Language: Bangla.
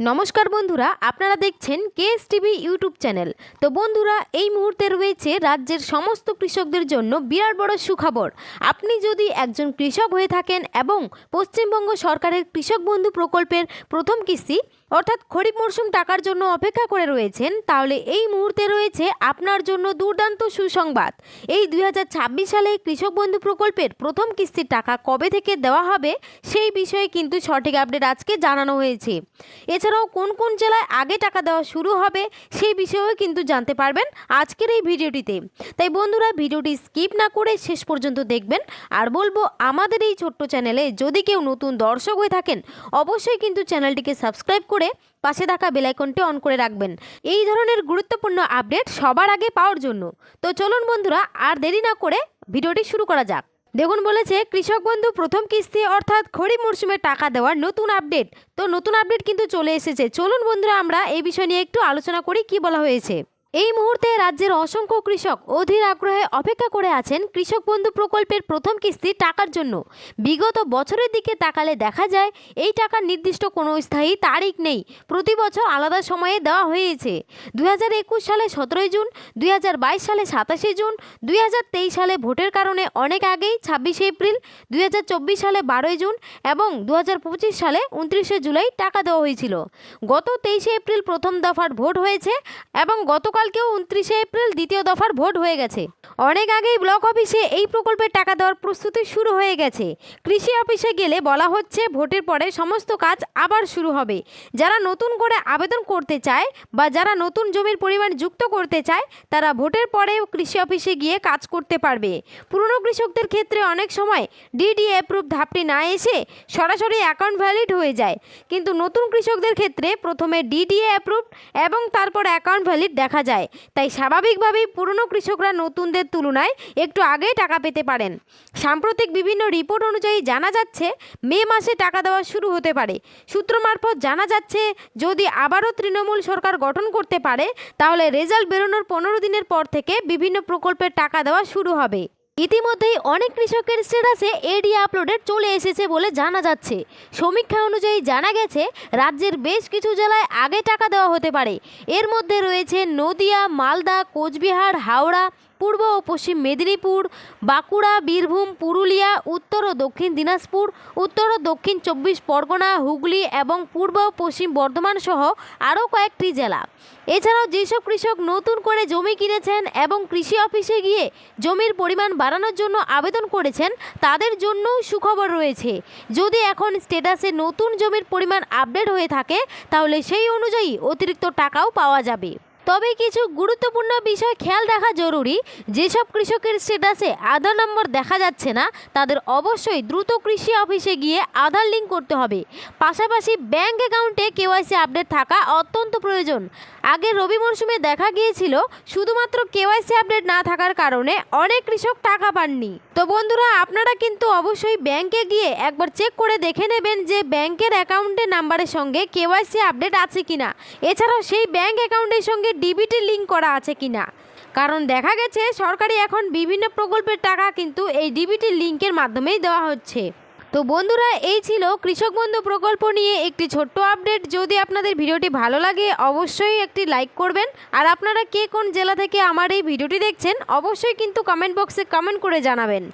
নমস্কার বন্ধুরা, আপনারা দেখছেন কেএস টিভি ইউটিউব চ্যানেল। তো বন্ধুরা, এই মুহূর্তে রয়েছে রাজ্যের সমস্ত কৃষকদের জন্য বিরাট বড় সুখবর। আপনি যদি একজন কৃষক হয়ে থাকেন এবং পশ্চিমবঙ্গ সরকারের কৃষক বন্ধু প্রকল্পের প্রথম কিস্তি অর্থাৎ খরিফ মরশুম টাকার জন্য অপেক্ষা করে রয়েছেন, তাহলে এই মুহূর্তে রয়েছে আপনার জন্য দুর্দান্ত সুসংবাদ। এই 2026 সালে কৃষক বন্ধু প্রকল্পের প্রথম কিস্তির টাকা কবে থেকে দেওয়া হবে সেই বিষয়ে কিন্তু সঠিক আপডেট আজকে জানানো হয়েছে। এছাড়াও কোন কোন জেলায় আগে টাকা দেওয়া শুরু হবে সেই বিষয়েও কিন্তু জানতে পারবেন আজকের এই ভিডিওটিতে। তাই বন্ধুরা, ভিডিওটি স্কিপ না করে শেষ পর্যন্ত দেখবেন। আর বলবো, আমাদের এই ছোট্ট চ্যানেলে যদি কেউ নতুন দর্শক হয়ে থাকেন, অবশ্যই কিন্তু চ্যানেলটিকে সাবস্ক্রাইব করে পাশে থাকা বেল আইকনটি অন করে রাখবেন এই ধরনের গুরুত্বপূর্ণ আপডেট সবার আগে পাওয়ার জন্য। তো চলুন বন্ধুরা, আর দেরি না করে ভিডিওটি শুরু করা যাক। দেখুন, বলেছে কৃষক বন্ধু প্রথম কিস্তি অর্থাৎ খরিফ মরশুমে টাকা দেওয়ার নতুন আপডেট। তো নতুন আপডেট কিন্তু চলে এসেছে। চলুন বন্ধুরা, আমরা এই বিষয় নিয়ে একটু আলোচনা করি কি বলা হয়েছে। এই মুহূর্তে রাজ্যের অসংখ্য কৃষক অধীর আগ্রহে অপেক্ষা করে আছেন কৃষক বন্ধু প্রকল্পের প্রথম কিস্তি টাকার জন্য। বিগত বছরের দিকে তাকালে দেখা যায় এই টাকার নির্দিষ্ট কোনো স্থায়ী তারিখ নেই, প্রতি বছর আলাদা সময়ে দেওয়া হয়েছে। 2021 সালে 17 জুন, 2022 সালে 27 জুন, 2023 সালে ভোটের কারণে অনেক আগেই 26 এপ্রিল, 2024 সালে 12 জুন এবং 2025 সালে 29 জুলাই টাকা দেওয়া হয়েছিল। গত 23 এপ্রিল প্রথম দফার ভোট হয়েছে এবং গতকালকেও 29 এপ্রিল দ্বিতীয় দফার ভোট হয়ে গেছে। অনেক আগেই ব্লক অফিসে এই প্রকল্পের টাকা দেওয়ার প্রস্তুতি শুরু হয়ে গেছে। কৃষি অফিসে গেলে বলা হচ্ছে ভোটের পরে সমস্ত কাজ আবার শুরু হবে। যারা নতুন করে আবেদন করতে চায় বা যারা নতুন জমির পরিমাণ যুক্ত করতে চায়, তারা ভোটের পরে কৃষি অফিসে গিয়ে কাজ করতে পারবে। পুরনো কৃষকদের ক্ষেত্রে অনেক সময় ডিডি অ্যাপ্রুভ ধাপটি না এসে সরাসরি অ্যাকাউন্ট ভ্যালিড হয়ে যায়, কিন্তু নতুন কৃষকদের ক্ষেত্রে প্রথমে ডিডিএ অ্যাপ্রুভ এবং তারপর অ্যাকাউন্ট ভ্যালিড দেখা যায়। তাই স্বাভাবিকভাবেই পুরনো কৃষকরা নতুনদের তুলনায় একটু আগেই টাকা পেতে পারেন। সাম্প্রতিক বিভিন্ন রিপোর্ট অনুযায়ী জানা যাচ্ছে মে মাসে টাকা দেওয়া শুরু হতে পারে। সূত্র মারফত জানা যাচ্ছে যদি আবারও তৃণমূল সরকার গঠন করতে পারে, তাহলে রেজাল্ট বেরোনোর 15 দিনের পর থেকে বিভিন্ন প্রকল্পের টাকা দেওয়া শুরু হবে। ইতিমধ্যেই অনেক কৃষকের স্ট্যাটাসে এডি আপলোডেড চলে এসেছে বলে জানা যাচ্ছে। সমীক্ষা অনুযায়ী জানা গেছে রাজ্যের বেশ কিছু জেলায় আগে টাকা দেওয়া হতে পারে। এর মধ্যে রয়েছে নদিয়া, মালদা, কোচবিহার, হাওড়া, পূর্ব ও পশ্চিম মেদিনীপুর, বাঁকুড়া, বীরভূম, পুরুলিয়া, উত্তর ও দক্ষিণ দিনাজপুর, উত্তর ও দক্ষিণ 24 পরগনা, হুগলি এবং পূর্ব ও পশ্চিম বর্ধমান সহ আরও কয়েকটি জেলা। এছাড়াও যেসব কৃষক নতুন করে জমি কিনেছেন এবং কৃষি অফিসে গিয়ে জমির পরিমাণ বাড়ানোর জন্য আবেদন করেছেন, তাদের জন্যও সুখবর রয়েছে। যদি এখন স্ট্যাটাসে নতুন জমির পরিমাণ আপডেট হয়ে থাকে, তাহলে সেই অনুযায়ী অতিরিক্ত টাকাও পাওয়া যাবে। তবে কিছু গুরুত্বপূর্ণ বিষয় খেয়াল রাখা জরুরি। যেসব কৃষকের স্ট্যাটাসে আধার নম্বর দেখা যাচ্ছে না, তাদের অবশ্যই দ্রুত কৃষি অফিসে গিয়ে আধার লিঙ্ক করতে হবে। পাশাপাশি ব্যাংক অ্যাকাউন্টে কেওয়াইসি আপডেট থাকা অত্যন্ত প্রয়োজন। আগে রবি মরশুমে দেখা গিয়েছিল শুধুমাত্র কেওয়াইসি আপডেট না থাকার কারণে অনেক কৃষক টাকা পাননি। তো বন্ধুরা, আপনারা কিন্তু অবশ্যই ব্যাংকে গিয়ে একবার চেক করে দেখে নেবেন যে ব্যাংকের অ্যাকাউন্টের নাম্বারের সঙ্গে কেওয়াইসি আপডেট আছে কিনা। এছাড়াও সেই ব্যাংক অ্যাকাউন্টের সঙ্গে ডিবিটি লিঙ্ক করা আছে কিনা, কারণ দেখা গেছে সরকারি এখন বিভিন্ন প্রকল্পের টাকা কিন্তু এই ডিবিটি লিঙ্কের মাধ্যমেই দেওয়া হচ্ছে। তো বন্ধুরা, এই ছিল কৃষক বন্ধু প্রকল্প নিয়ে একটি ছোট্ট আপডেট। যদি আপনাদের ভিডিওটি ভালো লাগে অবশ্যই একটি লাইক করবেন। আর আপনারা কে কোন জেলা থেকে আমার এই ভিডিওটি দেখছেন অবশ্যই কিন্তু কমেন্ট বক্সে কমেন্ট করে জানাবেন।